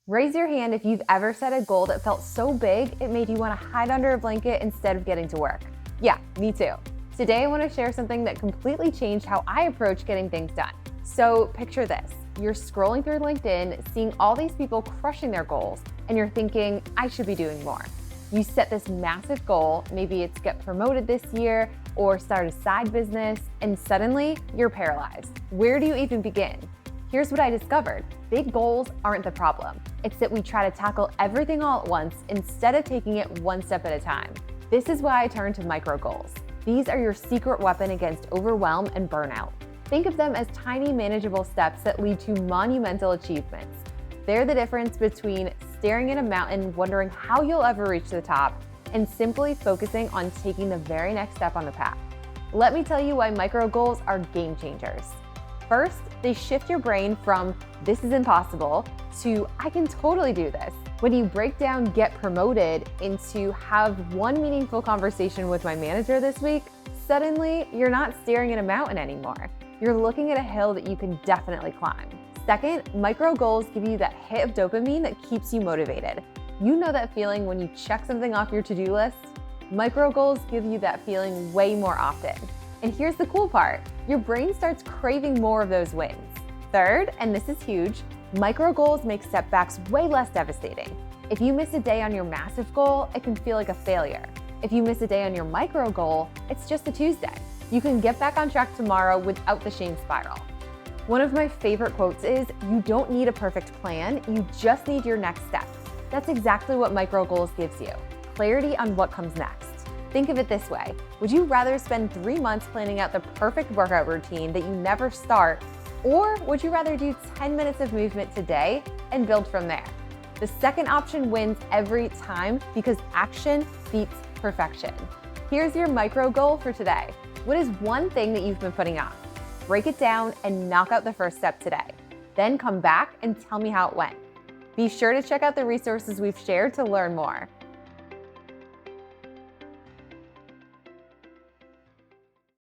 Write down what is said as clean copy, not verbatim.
Raise your hand if you've ever set a goal that felt so big it made you want to hide under a blanket instead of getting to work. Yeah, me too. Today I want to share something that completely changed how I approach getting things done. So picture this. You're scrolling through LinkedIn, seeing all these people crushing their goals, and you're thinking, I should be doing more. You set this massive goal, maybe it's get promoted this year or start a side business, and suddenly you're paralyzed. Where do you even begin? Here's what I discovered. Big goals aren't the problem. It's that we try to tackle everything all at once instead of taking it one step at a time. This is why I turn to micro goals. These are your secret weapon against overwhelm and burnout. Think of them as tiny, manageable steps that lead to monumental achievements. They're the difference between staring at a mountain, wondering how you'll ever reach the top, and simply focusing on taking the very next step on the path. Let me tell you why micro goals are game changers. First, they shift your brain from this is impossible to I can totally do this. When you break down get promoted into have one meaningful conversation with my manager this week, suddenly you're not staring at a mountain anymore. You're looking at a hill that you can definitely climb. Second, micro goals give you that hit of dopamine that keeps you motivated. You know that feeling when you check something off your to-do list? Micro goals give you that feeling way more often. And here's the cool part, your brain starts craving more of those wins. Third, and this is huge, micro goals make setbacks way less devastating. If you miss a day on your massive goal, it can feel like a failure. If you miss a day on your micro goal, it's just a Tuesday. You can get back on track tomorrow without the shame spiral. One of my favorite quotes is, you don't need a perfect plan, you just need your next step. That's exactly what micro goals gives you, clarity on what comes next. Think of it this way. Would you rather spend 3 months planning out the perfect workout routine that you never start, or would you rather do 10 minutes of movement today and build from there? The second option wins every time because action beats perfection. Here's your micro goal for today. What is one thing that you've been putting off? Break it down and knock out the first step today. Then come back and tell me how it went. Be sure to check out the resources we've shared to learn more.